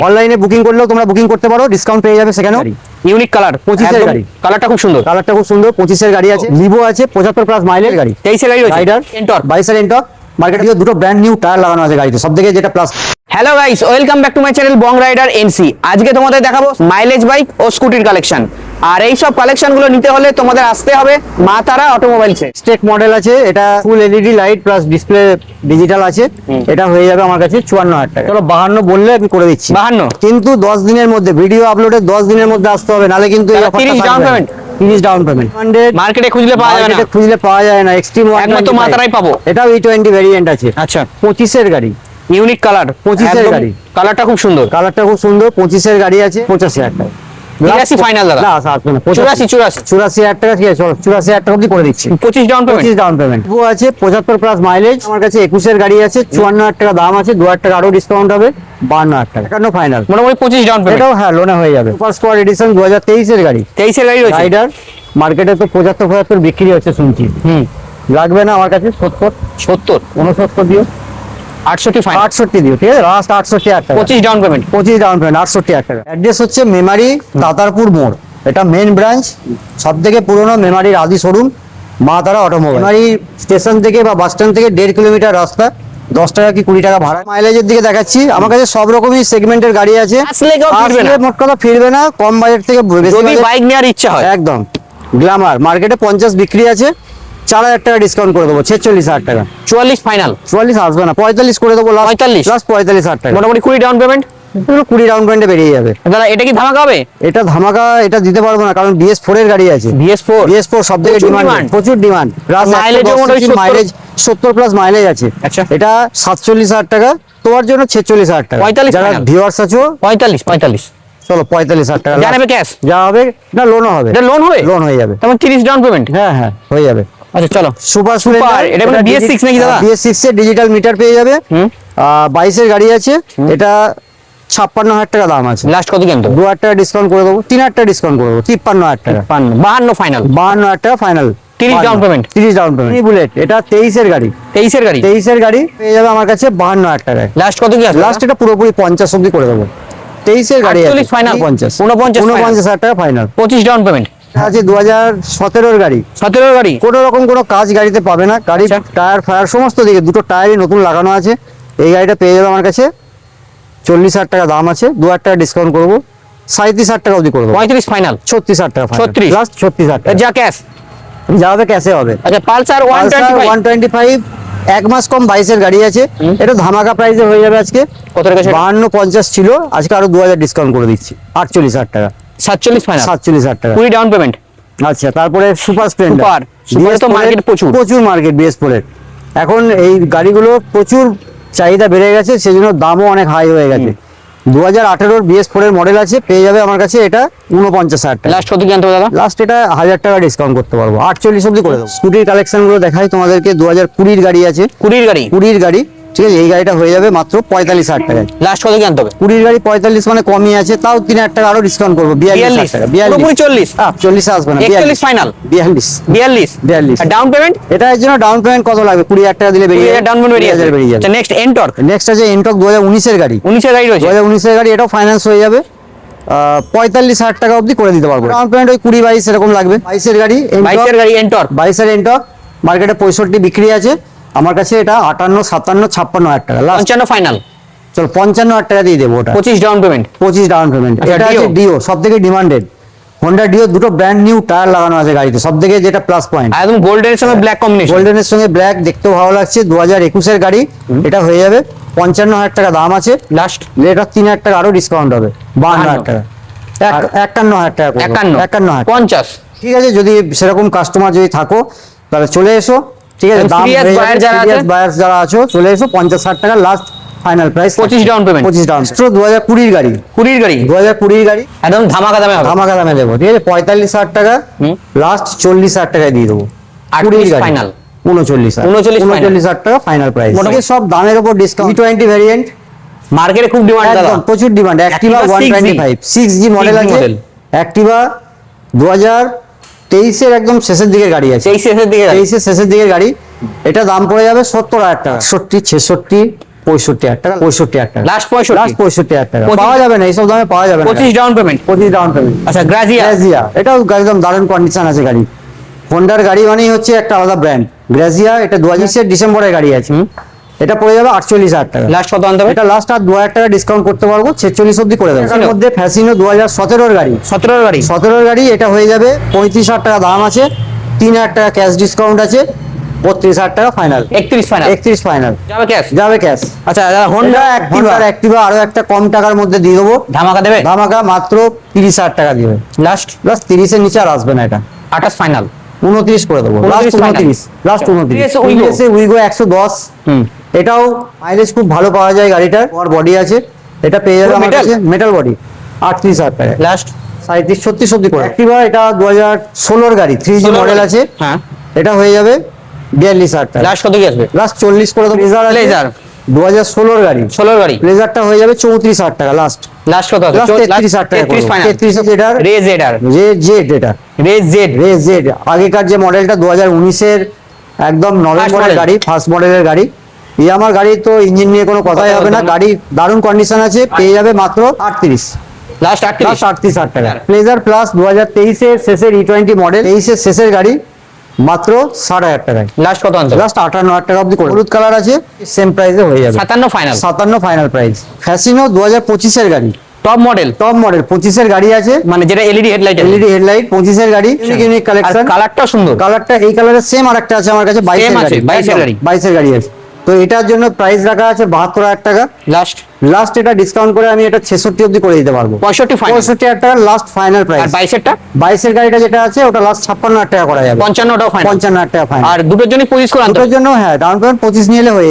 অনলাইনে বুকিং করলেও তোমরা বুকিং করতে পারো, ডিসকাউন্ট পেয়ে যাবে সেখানেও। ইউনিক কালার 25 এর গাড়ি, কালারটা খুব সুন্দর, কালারটা খুব সুন্দর। 25 এর গাড়ি আছে, লিভো আছে 75 প্লাস মাইলেজ গাড়ি। 23 এর গাড়ি রয়েছে, রাইডার এন্টর্ক 22 এর এন্টর্ক। মার্কেটে দুটো ব্র্যান্ড নিউ টায়ার লাগানো আছে গাড়িতে, সবথেকে যেটা plus. Hello guys, welcome back to my channel Bong rider NC. আজকে তোমাদের দেখাবো মাইলেজ বাইক ও স্কুটির কালেকশন। আর এই সব কালেকশন গুলো নিতে হলে তোমাদের আসতে হবে মা তারা অটোমোবাইলসে। স্টেক মডেল আছে, এটা ফুল LED light plus display digital আছে। এটা হয়ে যাবে আমার কাছে 54,000 টাকা। চলো 52 বললে আমি করে দিচ্ছি। 52 কিন্তু 10 দিনের মধ্যে, ভিডিও আপলোডের 10 দিনের মধ্যে আসতে হবে, নালে কিন্তু এই অফারটা 30 ডাউন পেমেন্ট। 30 down payment. মার্কেটে খুঁজলে পাওয়া যাবে না, মার্কেটে খুঁজলে পাওয়া যায় না। এক্সট্রিম একমাত্র মা তারাই পাবো। এটাও E20 ভেরিয়েন্ট আছে। আচ্ছা, 25 এর গাড়ি, ইউনিক কালার 25 এর গাড়ি। কালারটা খুব সুন্দর, কালারটা খুব সুন্দর। 25 এর গাড়ি আছে 85,000 টাকা। 83 ফাইনাল দাদা। না আসবে না, 84 টাকা। ঠিক আছে, চলো 84,000 টাকা অবধি করে দিচ্ছি। 25 ডাউন পেমেন্ট। 25 down payment. ও আছে 75 প্লাস মাইলেজ আমার কাছে। 21 এর গাড়ি আছে, 54,000 টাকা দাম আছে। 2,000 টাকা আরো ডিসকাউন্ট হবে, 52,000 টাকা। এখানেও ফাইনাল মোটামুটি 25 ডাউন পেমেন্ট। এটাও হ্যাঁ লোনে হয়ে যাবে। সুপার স্কোয়াড এডিশন 2023 এর গাড়ি। 23 এর গাড়ি রয়েছে। রাইডার মার্কেটে তো 75 বিক্রি হচ্ছে শুনছি। লাগবে না আমার কাছে 70 69 দিও, 68 ফাইনাল, 68 দিও। ঠিক আছে, লাস্ট 68,000 টাকা। 25 ডাউন পেমেন্ট। 25 ডাউন পেমেন্ট, 68,000 টাকা। অ্যাড্রেস হচ্ছে মেমারি তাতারপুর মোড়। এটা মেন ব্রাঞ্চ, সব থেকে পুরোনো মেমারির আদি শোরুম মা তারা অটোমোবাইল। মেমারি স্টেশন থেকে বা বাস স্ট্যান্ড থেকে 1.5 কিলোমিটার রাস্তা। 10 টাকা কি 20 টাকা ভাড়া। মাইলেজের দিকে দেখাচ্ছি, আমার কাছে সব রকমই সেগমেন্টের গাড়ি আছে। আসলে কেউ ফিরবে না, মোট কথা ফিরবে না। কম বাজেট থেকে বেশি যদি বাজেট বাইক নেওয়ার ইচ্ছা হয় একদম। গ্ল্যামার মার্কেটে 50 বিক্রি আছে, 4,000 টাকা ডিসকাউন্ট করে দেবো, 46,000 টাকা। 44 ফাইনাল, 44 আসবে না, 45 করে দেবো। 45 লাস্ট 45,000 টাকা। মোটামুটি 20 ডাউন পেমেন্ট। 20 ডাউন পেমেন্টে বেরিয়ে যাবে। দাদা এটা কি ধামাকা হবে? এটা ধামাকা, এটা দিতে পারবো না, কারণ BS4 এর গাড়ি আছে। BS4 সব থেকে ডিমান্ড, প্রচুর ডিমান্ড। মাইলেজ 70 প্লাস মাইলেজ আছে। আচ্ছা, এটা 47,000 টাকা, তোমার জন্য 46,000 টাকা। 45 যারা final। ভিউয়ার্স আছো 45 চলো 45,000 টাকা জানাবে ক্যাশ যা হবে না, লোনও হবে। এটা লোন হবে, লোন হয়ে যাবে। তেমন 30 ডাউন পেমেন্ট। হ্যাঁ হ্যাঁ হয়ে যাবে। আচ্ছা চলো, সুপার সুপার এটা মানে BS6 নাকি দাদা? BS6 এর ডিজিটাল মিটার পেয়ে যাবে। 22 এর গাড়ি আছে। এটা 56,000 টাকা দাম আছে। লাস্ট কত কিনতে? 2,000 টাকা ডিসকাউন্ট করে দেবো, 3,000 টাকা ডিসকাউন্ট করে দেবো, 53,000 টাকা। 52 ফাইনাল, 52,000 টাকা final. 30 down payment. 30 down payment. Bullet এটা 23 এর গাড়ি। 23 এর গাড়ি। 23 এর গাড়ি পেয়ে যাবে আমার কাছে 52,000 টাকায়। লাস্ট কত কি আছে? লাস্ট এটা পুরোপুরি 50 অবধি করে দেবো। 23 এর গাড়ি 48 ফাইনাল, 49,000 টাকা ফাইনাল। 25 ডাউন পেমেন্ট আছে। 2017 এর গাড়ি। 17 এর গাড়ি। কোনো রকম কোনো কাজ গাড়িতে পাবে না। গাড়ি টায়ার ফায়ার সমস্ত দিকে, দুটো টায়ারই নতুন লাগানো আছে। এই গাড়িটা পেয়ে যাবে আমার কাছে, 40,000 টাকা দাম আছে। 2,000 টাকা ডিসকাউন্ট করবো, 37,000 টাকা অবধি করবো। 35 ফাইনাল, 36,000 টাকা। 36 লাস্ট 36,000 টাকা যা ক্যাশ যা হবে ক্যাশে হবে। আচ্ছা, পালসার 125 এক মাস কম 22 এর গাড়ি আছে। এটা ধামাকা প্রাইসে হয়ে যাবে আজকে। কত টাকা? 52,50 ছিল, আজকে আরো 2,000 ডিসকাউন্ট করে দিচ্ছি, 48,000 টাকা। 47 ফাইনাল, 47,000 টাকা। 20 ডাউন পেমেন্ট। আচ্ছা, তারপরে সুপার স্প্লেন্ডার। সুপার তো মার্কেট প্রচুর মার্কেট BS4 এর। এখন এই গাড়িগুলো প্রচুর চাহিদা বেড়ে গেছে, সেজন্য দামও অনেক হাই হয়ে গেছে। 2018 BS4 এর মডেল আছে, পেয়ে যাবে আমার কাছে এটা 49,000 টাকা। লাস্ট কত কি আনতে হবে দাদা? লাস্ট এটা 1,000 টাকা ডিসকাউন্ট করতে পারবো, 48 অবধি করে দেবো। স্কুটির কালেকশন গুলো দেখাই তোমাদেরকে। 2020 গাড়ি আছে, 20 গাড়ি। 20 গাড়ি। ঠিক আছে, এই গাড়িটা হয়ে যাবে মাত্র 45,000 টাকায়। লাস্ট কত কি আনতে হবে? 20 গাড়ি 45 মানে কমই আছে, তাও 3,000 টাকা আরো ডিসকাউন্ট করবো, 42,000 টাকা। 40 40 আসবে না, 41 ফাইনাল, 42। Down payment. এটা এর জন্য ডাউন পেমেন্ট কত লাগবে? 20,000 টাকা দিলে বেরিয়ে যাবে। ডাউন পেমেন্ট বেরিয়ে যাবে। আচ্ছা, নেক্সট এন্টর্ক। নেক্সট আছে এন্টর্ক 2019 এর গাড়ি। 19 এর গাড়ি রয়েছে। 2019 এর গাড়ি, এটাও ফাইন্যান্স হয়ে যাবে। 45,000 টাকা অবধি করে দিতে পারবো। ডাউন পেমেন্ট ওই 20-22 এরকম লাগবে। 22 এর গাড়ি, 22 এর গাড়ি এন্টর্ক। 22 এর এন্টর্ক মার্কেটে 65 বিক্রি আছে, আমার কাছে এটা 58, 57, 56,000 টাকা। 55 ফাইনাল। চলো 55,000 টাকা দিয়ে দেবো ওটা। 25 ডাউন পেমেন্ট। 25 down payment. এটা আছে ডিও, সব থেকে ডিমান্ডেড হোন্ডা ডিও। দুটো ব্র্যান্ড নিউ টায়ার লাগানো আছে গাড়িতে, সব থেকে যেটা প্লাস পয়েন্ট। একদম গোল্ডের সঙ্গে ব্ল্যাক কম্বিনেশন। গোল্ডেনের সঙ্গে ব্ল্যাক দেখতেও ভালো লাগছে। 2021 এর গাড়ি, এটা হয়ে যাবে 55,000 টাকা দাম আছে। লাস্ট এটা 3,000 টাকা আরো ডিসকাউন্ট হবে, 52,000 টাকা। 51,000 টাকা, 51,000। 50। ঠিক আছে, যদি সেরকম কাস্টমার যদি থাকো তাহলে চলে এসো। ঠিক আছে, দাম বায়ার যারা আছো চলে এসো। 50,000 টাকা last final price. 25 down payment. 25 down. 2020 গাড়ি। 20 গাড়ি একদম ধামাকা দামে হবে। ধামাকা দামে দেবো। ঠিক আছে, 45,000 টাকা লাস্ট, 40,000 টাকায় দিয়ে দেবো। 20 ফাইনাল, 39,000 টাকা ফাইনাল প্রাইস। মোটামুটি সব দামের উপর ডিসকাউন্ট। E20 ভেরিয়েন্ট মার্কেটে খুব ডিমান্ড দাদা, প্রচুর ডিমান্ড। অ্যাক্টিভা 125 6G মডেল আছে। অ্যাক্টিভা 2023 এর একদম শেষের দিকে গাড়ি আছে। 23 এর শেষের দিকে গাড়ি। এটা দাম পড়ে যাবে 70,000 টাকা। 66, 66, 65,000 টাকা, 65,000 টাকা, লাস্ট 65 লাস্ট 65,000 টাকা। 25 পাওয়া যাবে না এইসব দামে, পাওয়া যাবে না। 25 ডাউন পেমেন্ট। 25 down payment. আচ্ছা গ্রাজিয়া, গ্রাজিয়া এটাও একদম দারুণ কন্ডিশন আছে গাড়ি। হোন্ডার গাড়ি মানেই হচ্ছে একটা আলাদা ব্র্যান্ড। গ্রাজিয়া এটা 2020 ডিসেম্বরের গাড়ি আছে। এটা পড়ে যাবে 48,000 টাকা। লাস্ট কত আনতে হবে? এটা লাস্ট আর 2,000 টাকা ডিসকাউন্ট করতে পারবো, 46 অবধি করে দেবো। এর মধ্যে ফ্যাসিনো 2017 গাড়ি, 17 গাড়ি, 17 গাড়ি, এটা হয়ে যাবে 35,000 টাকা দাম আছে, 3,000 টাকা ক্যাশ ডিসকাউন্ট আছে, 32,000 টাকা ফাইনাল। 31 ফাইনাল, 31 ফাইনাল যাবে ক্যাশ। যাবে ক্যাশ। আচ্ছা হোন্ডা অ্যাক্টিভা আরো একটা কম টাকার মধ্যে দিয়ে দেবো, ধামাকা দেবে। ধামাকা মাত্র 30,000 টাকা দিবে। লাস্ট প্লাস 30 এর নিচে আর আসবে না। এটা 28 ফাইনাল, 29 করে দেবো, 29 last final। 29, last 29। TVS Wigo। TVS Wego 110, এটাও মাইলেজ খুব ভালো পাওয়া যায় গাড়িটার, আর বডি আছে। এটা পেয়ে যাবে পুরো আমার metal? কাছে মেটাল বডি, 38,000 টাকা। লাস্ট 37, 36 অবধি করে। অ্যাক্টিভা এটা 2016 গাড়ি, 3G মডেল আছে। হ্যাঁ, এটা হয়ে যাবে 42,000 টাকা। লাস্ট কত কি আসবে? লাস্ট 40 করে দেবো। প্লেজার আছে, Pleasure। 2016 গাড়ি, 16 গাড়ি, প্লেজারটা হয়ে যাবে 34,000 টাকা। লাস্ট লাস্ট কত আছে? লাস্ট 33,000 টাকা 33 ফাইনাল। 33 এটার রেজ এডার, জেড, এটা রেজ জেড, রেস জেড। আগেকার যে মডেলটা 2019-এর একদম নভেম্বরের model। গাড়ি, ফার্স্ট মডেলের গাড়ি। এই আমার গাড়ি তো ইঞ্জিন নিয়ে কোনো কথাই হবে না, গাড়ি দারুণ কন্ডিশন আছে, পেয়ে যাবে মাত্র 38, লাস্ট 38। লাস্ট 38,000 টাকা। প্লেজার প্লাস 2023-এর শেষের E20 মডেল, 23-এর শেষের গাড়ি, মাত্র 60,000 টাকায়। লাস্ট কত আনতে হবে? লাস্ট 58,000 টাকা অবধি করে। হলুদ কালার আছে, সেম প্রাইসে হয়ে যাবে 57 ফাইনাল, 57 ফাইনাল প্রাইস। ফ্যাসিনো 2025-এর গাড়ি, টপ মডেল, টপ মডেল 25-এর গাড়ি আছে, মানে যেটা এলইডি হেডলাইট, এলইডি হেডলাইট, 25-এর গাড়ি, ইউনিক আর কালেকশন। কালারটা সুন্দর। কালারটা এই কালারের সেম আরেকটা আছে আমার কাছে, 22-এর আছে, গাড়ি, 22-এর গাড়ি। 22-এর গাড়ি আছে। তো এটার জন্য প্রাইস রাখা আছে 72,000 টাকা। লাস্ট লাস্ট এটা ডিসকাউন্ট করে আমি এটা 66 অবধি করে দিতে পারবো। 65 ফাইনাল। 65,000 টাকা লাস্ট ফাইনাল আর প্রাইস। 22এরটা 22-এর গাড়িটা যেটা আছে ওটা লাস্ট 56,000 টাকা করা যাবে। 55টাও ফাইনাল। 55,000 টাকা ফাইনাল। আর দুটোর জন্য 25 করে আনতে হবে। দুটোর জন্য হ্যাঁ, ডাউন পেমেন্ট 25 নিয়ে এলে হয়ে